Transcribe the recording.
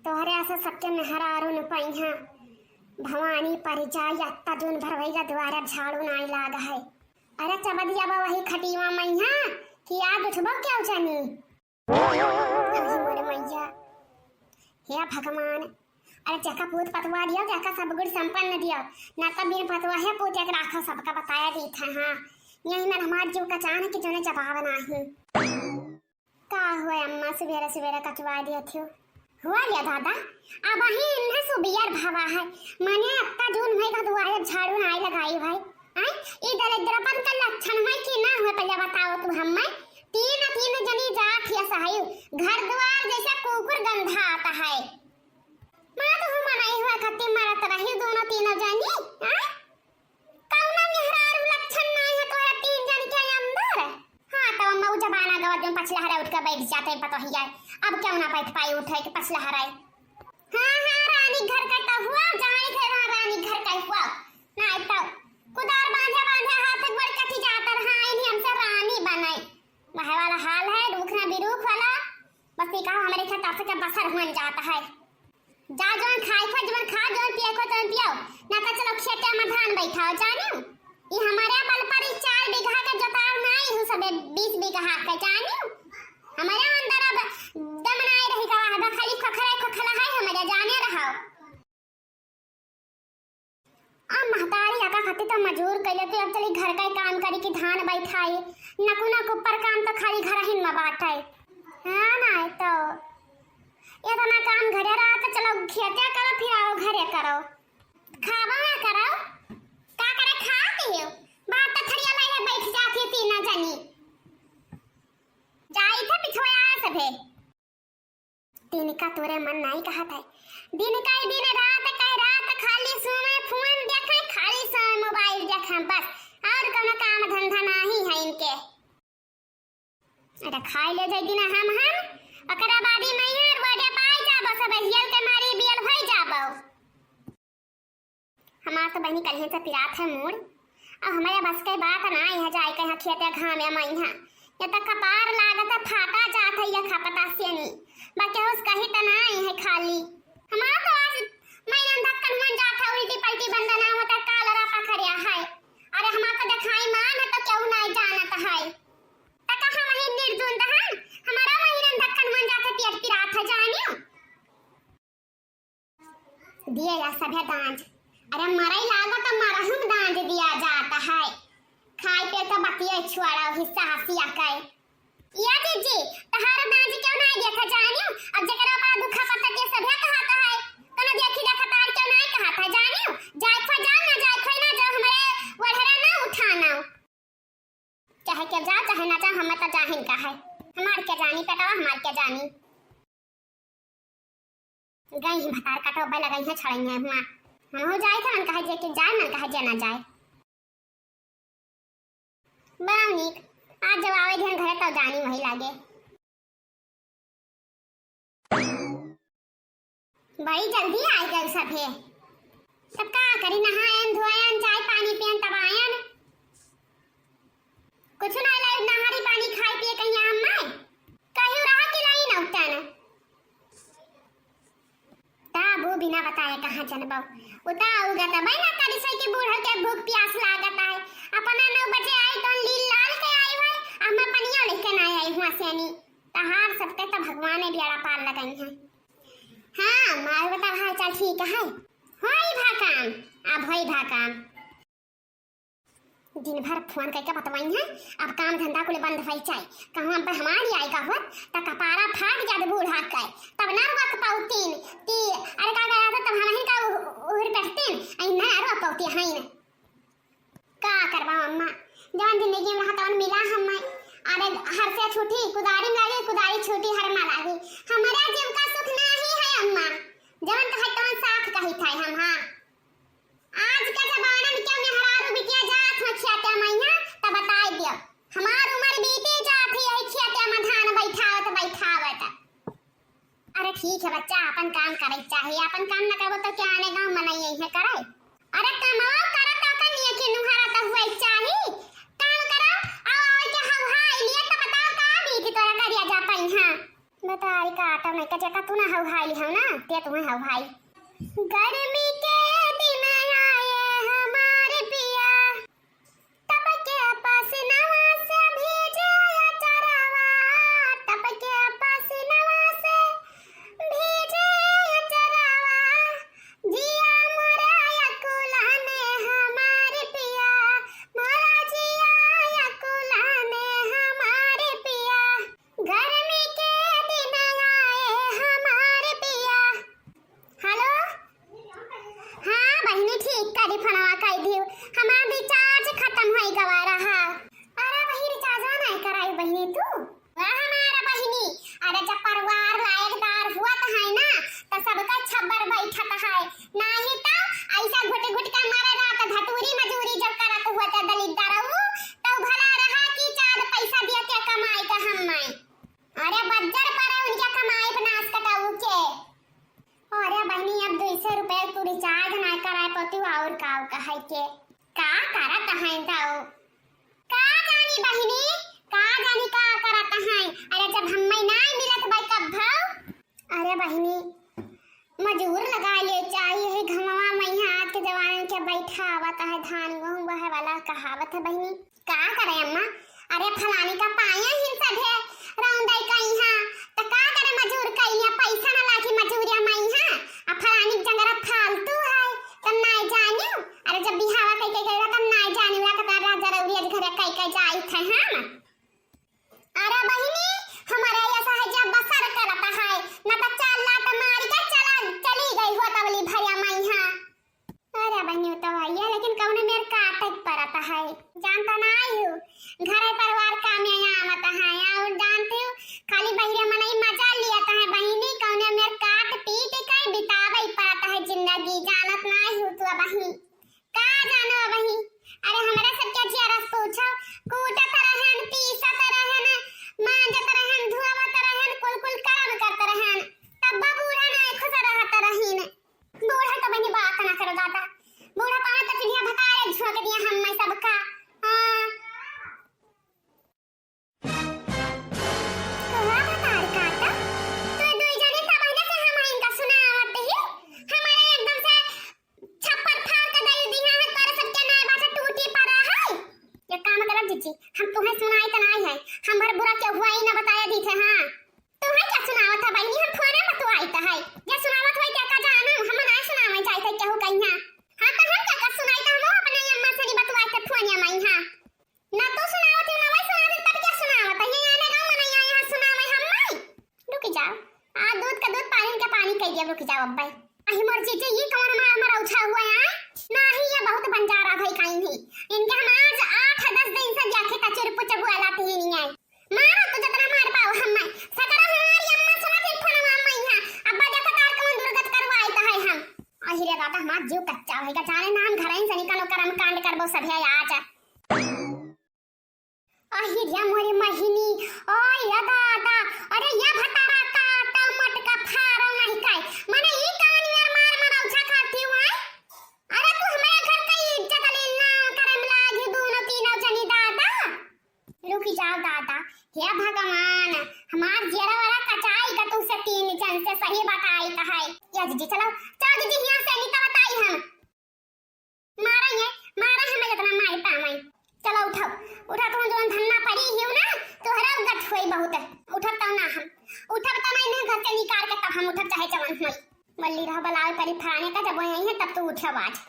तोहरे ऐसा सबके मेहरारू न पहिया भवानी परिचय अत्ता जोन भरवैया द्वारा झाड़ू नाई लाग है। अरे चबदिया बा वही खटीवा मैया कि आज उठबो क्या जानी अरे मोरे मैया हे भगवान। अरे जका पूत पतवा दियो जका सब गुण संपन्न दियो ना तब बिन पतवा है पूत एक राखो सबका बताया दी था। हां यही में हमार जीव का चाहने कि जोने जवाब नाही का हुआ अम्मा सवेरे सवेरे कटवा दिया थियो हुआ या दादा अब ही इन्हें सुबियर भावा है माने अत्ता जून में का दुआरे झाड़ू नाई लगाई भाई आई इधर इधरपन का लक्षण है कि ना हुआ पहले बताओ तू हमें तीन जनी जात या सहायु घर द्वार जैसा कुकुर गंधा आता है मां तो हम नहीं हुआ खत्ते मारत रही दोनों तीनों जनी हां कौना मेहरारू लक्षण नहीं है तोरा तीन जन के अंदर। हां तो मऊ जबाना गवा जो पछला हरा उठ के बैठ जाते पता ही है अब क्यों ना बैठ पाई उठे के पछला हराए। हां रानी घर का तो हुआ जाने थे वहां रानी घर का हुआ ना तो कुदार बांधे हाथ तक बड़ कथी जाता रहा इन्हीं हमसे रानी बनाई वह वाला हाल है रूखना बिरूख वाला बस ये कहा हमारे खेत से बसर हुन जाता है जा जोन खाई खो जोन खा जोन पिए को तो पियो ना तो चलो खेते में धान बैठाओ जानियो ये हमारे बल पर 4 बीघा का जोताव नहीं हूं सबे 20 बीघा का जानियो हमारे अंदर अब दम नहीं रही का है खाली खोखला है हमारे जाने रहो आ महतारी आका खाती तो मजूर कइले तो अब चली घर का काम करी कि धान बैठाई नकुना ऊपर काम तो खाली घर ही में बाटाई। हां ना तो ये तो ना काम घरे रहा तो चलो खेते करो फिर आओ घरे करो खावा ना करो का करे खाती हो बात तो थरिया लाइने बैठ जाती तीन जनी जाई थे पिछोया सभे दिन का तोरे मन नहीं कहता है दिन का ही दिन रात खाली सोए फोन देखे खाली सोए मोबाइल देखे बस और कोनो काम धंधा नहीं है इनके। अरे खाई ले जाई दिन हम अकरा बादी मैहर बड़े पाई जाबो सब हियल के मारी बियल भई जाबो हमार तो बहनी कल्हे से पिरात है मूड अब हमारे बस के बात ना है जाए कहां खेते घामे मैया ये तो कपार लागत फाटा जात है या खपता से नहीं बाकी उस कहीं तो नहीं है खाली हमारा तो आज मैंने धक्कन मन जाता उल्टी पलटी बंदना होता कालरा पखरिया है। अरे हमारा तो दिखाई मान है तो क्यों नहीं जानत है तो कहां वही निर्जुन है हमारा वही धक्कन मन जाता पेट पिरात है जानियो दिए या सभे दांज अरे मरई लागत मरहुम दांज दिया जाता है खाई पे तो बतिया छुआड़ा हिस्सा हसिया कई या जी तहार दांज क्यों नहीं देखा जानियो अब जकरा पर दुखा पता के सभे कहता है कने देखी देखा तार क्यों नहीं कहता जानियो जाय खो जा ना जो हमारे वढ़रा ना उठाना चाहे के जा चाहे ना जा हम तो जाहिन का है हमार के जानी पेटवा हमार के जानी गई भतार कटो बे लगई है छड़ई है हुआ हम हो जाए था कहे जे के जाए ना कहे जे ना जाए बानिक आज जब आवे ध्यान घरे तब जानी वही लागे भाई जल्दी आए गए सभे सब का करी नहायन धोयन चाय पानी पियन तब आयन कुछ ना लाई नहारी पानी खाई पिए कहीं हम मैं कहीं रहा कि लाई न उठन ताबू बिना बताए कहां जनबो उता उगा त बैना करी सई के बूढ़ के भूख प्यास लागत है अपना 9 बजे आई तो लील लाल के आई है हम पनिया लेके ना आई हुआ सेनी तहार सबके तो भगवान ने बेड़ा पार लगाई है। हां मार बेटा हाल चाल ठीक है होई भा काम अब होई भा काम दिन भर फोन करके बतवाई है अब काम धंधा को बंद होई चाय कहूं हम पे हमारी आई का होत त कपारा फाट जाद बूढ़ा के तब ना रुक पाउतीन ती अरे का करा तब हम ही का उहर करतीन आई ना रो पाउती है न का करबा अम्मा जवन जिंदगी में हतवन मिला हम अरे हर से छूटी कुदारी लागे कुदारी छूटी हर मा लागे हमारा जीव का सुख नहीं है अम्मा जवन कहे तवन साथ कही थाई हम हां आज का जमाना में क्यों हरारू बिटिया जात हो खेते मैया त बताई दियो हमार उम्र बीती जात है यही खेते में धान बैठावत अरे ठीक है बच्चा अपन काम करे चाहिए अपन काम न करबो तो क्या आने गांव में नहीं है करे अरे कमाओ करो तो कनिए कि नुहारा तो हुआ चाहिए काम करो आओ के हम हां लिए तो बताओ का भी कि तोरा करिया जा पाई हां बताई का आटा नहीं का जका तू ना हव भाई हो ना ते तुम्हें हव भाई गर्मी के दिन आए हमारे पिया तब के पसीनावा से भीजे चरावा तब के पसीनावा से भीजे चरावा जिया मोरा यकुलाने हमारे पिया मोरा जिया यकुलाने हमारे पिया गर्मी के दिन आए हमारे पिया। हेलो हाँ बहनी ठीक करी फनवा कई दी हमार रिचार्ज खत्म होई गवा रहा। अरे वही रिचार्ज नहीं कराई बहनी तू वाह हमारा बहनी। अरे जब परिवार लायकदार हुआ तो है ना तो सबका छब्बर बैठत है नहीं तो ऐसा घुट घुट के मारे रात धतूरी मजूरी जब करत हुआ तो दलित रहू तो भला रहा कि चार पैसा दिया के कमाई का हम नहीं। अरे बज्जर पर उनका कमाई बनास कटाऊ के। अरे बहनी अब 200 रुपए तू रिचार्ज नहीं कराए पतू और काव कहे के का करत है ताऊ का जानी बहनी का जानी का करत है। अरे जब हम नहीं मिलत भाई कब भाव। अरे बहनी मजूर लगा ले चाहिए है घमवा मैया आज के जवान के बैठा आवत है धान गेहूं बहे वाला कहावत है बहनी का करे अम्मा। अरे फलानी का पाया ही सब है रौंदाई का यहाँ तो का करे मजूर कइया पैसा ना लागी मजूरिया मैया अब फलानी जंगरा फालतू है तब नहीं जानियो। अरे जब बिहावा कई कई करा तब नहीं जानियो का तारा जरूरी है घर कई कई जाई थे हम। अरे बहिनी हमारे ऐसा है जब बसर करता है ना तो चला तो मार के चली गई हो तबली भैया मैया। अरे बहनी तो भैया लेकिन कौन मेरे काटक परता है जानता नहीं हूँ घर परिवार का में आवत है और जानती हूँ खाली बहिरे मन ही मजा लिया है बहिनी कौन मेरे काट पीट के बितावे पड़ता है जिंदगी जानत नहीं हूँ तू बहिनी का जानो बहिनी। अरे हमरा सब के जियारस पूछो कूटत रहन पीसत रहन मांजत रहन धुआवत रहन कुल कुल काम करत रहन तब बूढ़ा नहीं खुश रहत रहीन। बूढ़ा तो बनी बात ना कर दादा बूढ़ा पाना तो चिड़िया भतारे झोंक दिया हम मैं सबका। हां कहा भतार काटा तो दो जने तब ना से हम इनका सुनावत ही हमारे एकदम से छप्पर फाड़ के दई दिया है पर सबके नए बात टूटी पड़ा है। ये काम करब जीजी हम तुम्हें सुनाई तो नहीं है हम भर बुरा क्या हुआ ही ना बताया दी थे। हां तुम्हें क्या सुनावत है बहनी हम फोने में तो आई तो है ये सुनावत होई क्या का जानो हम नहीं सुनावे चाहते केहू कहिया। हां तो हम क्या सुनाई तो हम अपने अम्मा से नहीं बतवाई के फोनिया में। हां ना तो सुनावत ना वही सुनावत तब क्या सुनावत है यहाँ ना गांव में नहीं यहाँ सुनावे हम नहीं। रुक जाओ आ दूध का दूध पानी का पानी कह दिया रुक जाओ अब्बा। अही मोर जीजे ये कौन हमारा उठा हुआ है नहीं ये बहुत बंजारा भाई कहीं नहीं इनके हम आज 8-10 दिन से जाके कचर पुचर हुआ लाते ही नहीं है मारो तो जितना मार पाओ हम मैं सकरा हमारी अम्मा सुना फिर फोन अम्मा यहाँ अब्बा देखो तार कौन दुर्गत करवाई तो है हम। अही रे दादा हमार जीव कच्चा होएगा जाने नाम घर ही से निकलो करम कांड करबो सब है आज। अही रे मोरी महीनी ओए या दादा अरे या भतारा का टमट का फारो नहीं काय माने ई कान यार मार मार उछा खाती हुआ है। अरे तू हमारे घर का इज्जत लेना करम लागी दोनों तीनों जनी दादा रुक जाओ दादा हे भगवान हमार जेरा वाला कचाई का तुमसे 3 जन से सही बताई तो है या जी चलो जीजी यहां से निकल बताई हम मारेंगे मारा हमें इतना मार पाए चलो उठो उठा तुम जो धन्ना पड़ी ही ना तोहरा गठ होई बहुत उठब तो ना हम उठब तो नहीं घर से निकाल के तब हम उठब चाहे जवन होई मल्ली रह बलावे परी फाने का जब यही है तब तो उठब आज।